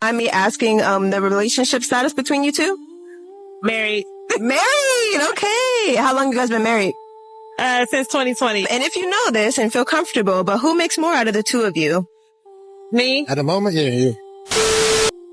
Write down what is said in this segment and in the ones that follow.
I'm me asking the relationship status between you two? Married. Married! Okay. How long have you guys been married? Since 2020. And if you know this and feel comfortable, but who makes more out of the two of you? Me. At the moment, yeah, you.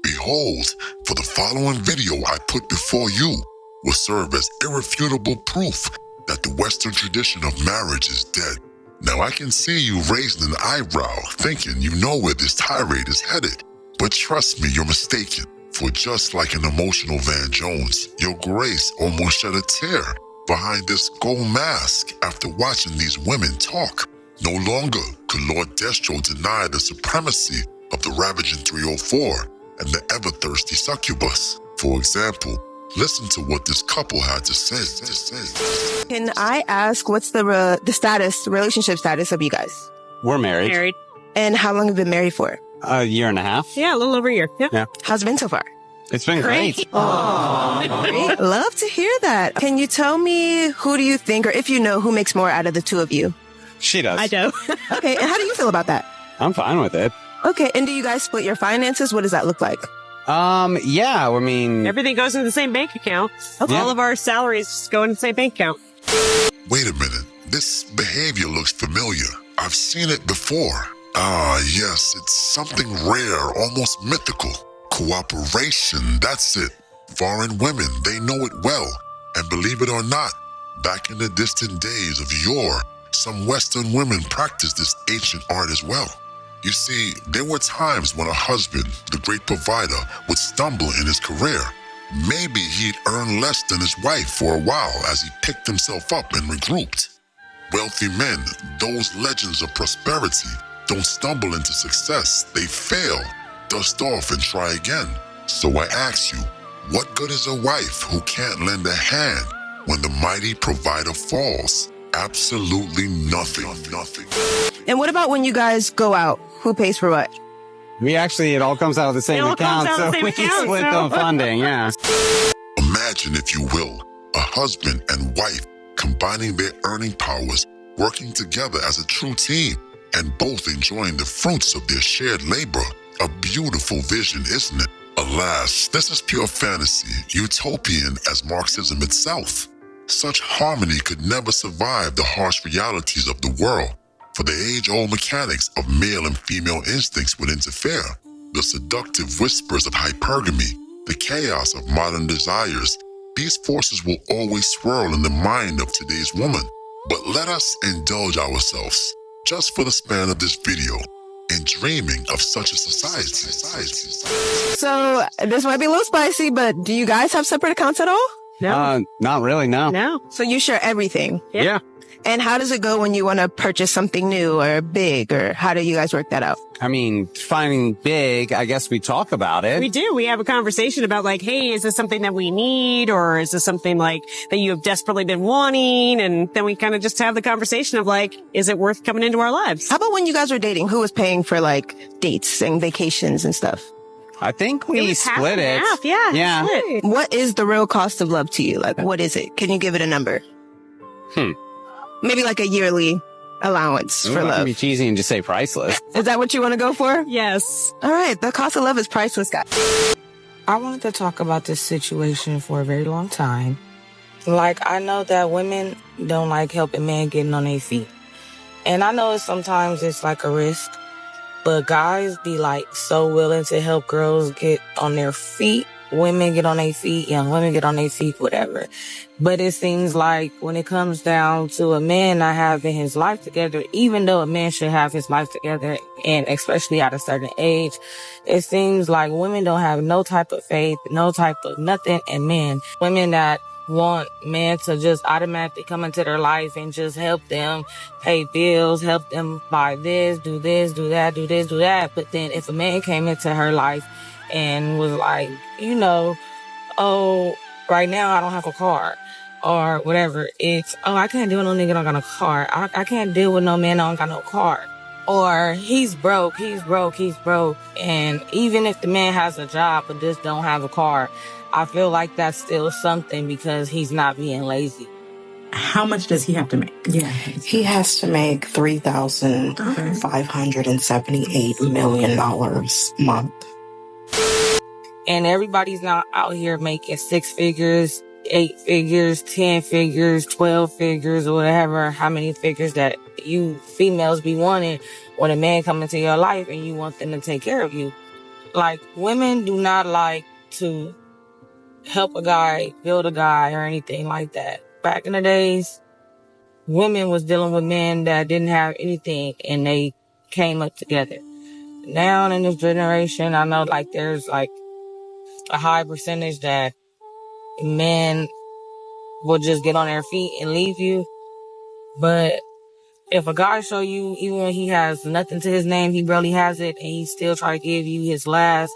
Behold, for the following video I put before you will serve as irrefutable proof that the Western tradition of marriage is dead. Now I can see you raising an eyebrow, thinking you know where this tirade is headed. But trust me, you're mistaken. For just like an emotional Van Jones, your grace almost shed a tear behind this gold mask after watching these women talk. No longer could Lord Destro deny the supremacy of the ravaging 304 and the ever-thirsty succubus. For example, listen to what this couple had to say. Can I ask what's the relationship status of you guys? We're married. Married. And how long have you been married for? A year and a half. Yeah, a little over a year. Yeah. How's it been so far? It's been great. Great. Love to hear that. Can you tell me who do you think, or if you know, who makes more out of the two of you? She does. I do. Okay, and how do you feel about that? I'm fine with it. Okay, and do you guys split your finances? What does that look like? Yeah, I mean... Everything goes into the same bank account. Okay. All of our salaries go into the same bank account. Wait a minute, this behavior looks familiar. I've seen it before. Ah, yes, it's something rare, almost mythical. Cooperation, that's it. Foreign women, they know it well. And believe it or not, back in the distant days of yore, some Western women practiced this ancient art as well. You see, there were times when a husband, the great provider, would stumble in his career. Maybe he'd earn less than his wife for a while as he picked himself up and regrouped. Wealthy men, those legends of prosperity, don't stumble into success. They fail, dust off, and try again. So I ask you, what good is a wife who can't lend a hand when the mighty provider falls? Absolutely nothing. And what about when you guys go out? Who pays for what? It all comes out of the same account, so we split the funding, yeah. Imagine, if you will, a husband and wife combining their earning powers, working together as a true team, and both enjoying the fruits of their shared labor. A beautiful vision, isn't it? Alas, this is pure fantasy, utopian as Marxism itself. Such harmony could never survive the harsh realities of the world, for the age-old mechanics of male and female instincts would interfere. The seductive whispers of hypergamy, the chaos of modern desires, these forces will always swirl in the mind of today's woman. But let us indulge ourselves, just for the span of this video, in dreaming of such a society. So this might be a little spicy, but do you guys have separate accounts at all? No. Not really, no. No. So you share everything? Yeah. And how does it go when you want to purchase something new or big, or how do you guys work that out? I mean, finding big, I guess we talk about it. We do. We have a conversation about like, hey, is this something that we need? Or is this something like that you have desperately been wanting? And then we kind of just have the conversation of like, is it worth coming into our lives? How about when you guys were dating? Who was paying for like dates and vacations and stuff? I think we split it. Half, yeah. Yeah. Split. What is the real cost of love to you? Like, what is it? Can you give it a number? Maybe like a yearly allowance for I love. can be cheesy and just say priceless. Is that what you want to go for? Yes. All right. The cost of love is priceless, guys. I wanted to talk about this situation for a very long time. Like, I know that women don't like helping men getting on their feet. And I know sometimes it's like a risk, but guys be like so willing to help girls get on their feet. Women get on their feet, young women get on their feet, whatever. But it seems like when it comes down to a man not having his life together, even though a man should have his life together, and especially at a certain age, it seems like women don't have no type of faith, no type of nothing in men. Women that want men to just automatically come into their life and just help them pay bills, help them buy this, do that, do this, do that. But then if a man came into her life and was like, you know, oh, right now I don't have a car, or whatever. It's, oh, I can't deal with no nigga that don't got no car. I can't deal with no man that don't got no car. Or he's broke. And even if the man has a job but just don't have a car, I feel like that's still something because he's not being lazy. How much does he have to make? Yeah. He has to make $3,578 million a month. And everybody's not out here making 6 figures, 8 figures, 10 figures, 12 figures, or whatever, how many figures that you females be wanting when a man come into your life and you want them to take care of you. Like, women do not like to help a guy, build a guy, or anything like that. Back in the days, women was dealing with men that didn't have anything and they came up together. Now in this generation, I know like there's like a high percentage that men will just get on their feet and leave you. But if a guy show you, even when he has nothing to his name, he barely has it, and he still try to give you his last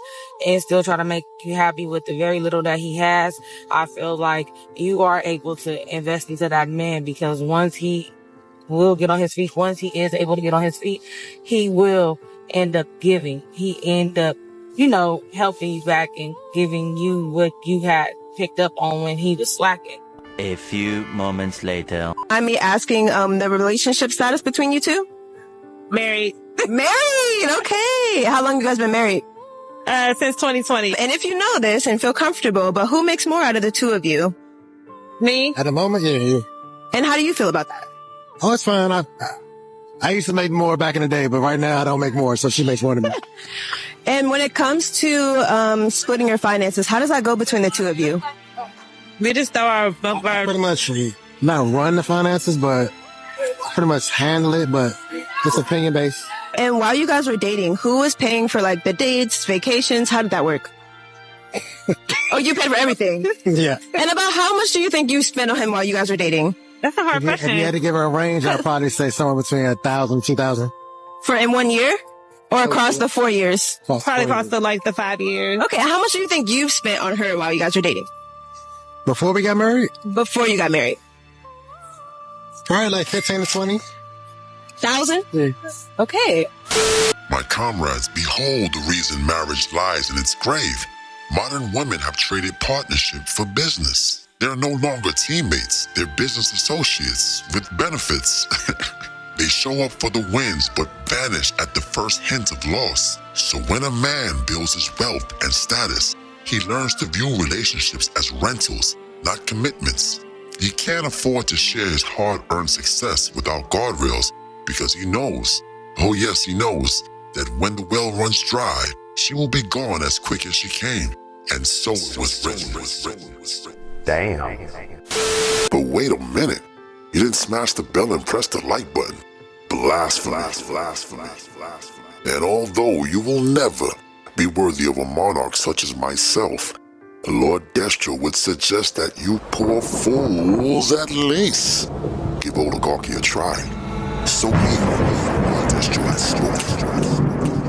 and still try to make you happy with the very little that he has, I feel like you are able to invest into that man, because once he will get on his feet, once he is able to get on his feet, he will end up giving. He end up, helping you back and giving you what you had picked up on when he was slacking. A few moments later. I'm asking the relationship status between you two? Married. Married! Okay. How long have you guys been married? Since 2020. And if you know this and feel comfortable, but who makes more out of the two of you? Me? At the moment, yeah, you. And how do you feel about that? Oh, it's fine. I used to make more back in the day, but right now I don't make more, so she makes more than me. And when it comes to splitting your finances, how does that go between the two of you? We just throw our pretty much not run the finances, but pretty much handle it, but it's opinion based. And while you guys were dating, who was paying for like the dates, vacations? How did that work? Oh, you paid for everything? Yeah. And about how much do you think you spent on him while you guys were dating? That's a hard question. If you had to give her a range, I'd probably say somewhere between 1,000, 2,000. For in 1 year? Or across the 4 years? Probably across the 5 years. Okay, how much do you think you've spent on her while you guys were dating? Before we got married? Before you got married. Probably like 15 to 20. 1,000? Yeah. Okay. My comrades, behold the reason marriage lies in its grave. Modern women have traded partnership for business. They're no longer teammates. They're business associates with benefits. They show up for the wins but vanish at the first hint of loss. So when a man builds his wealth and status, he learns to view relationships as rentals, not commitments. He can't afford to share his hard-earned success without guardrails because he knows, oh yes, he knows, that when the well runs dry, she will be gone as quick as she came. And so it was written. Damn. But wait a minute. You didn't smash the bell and press the like button. Blasphemy. And although you will never be worthy of a monarch such as myself, Lord Destro would suggest that you poor fools at least give oligarchy a try. So evil, Lord Destro has spoken.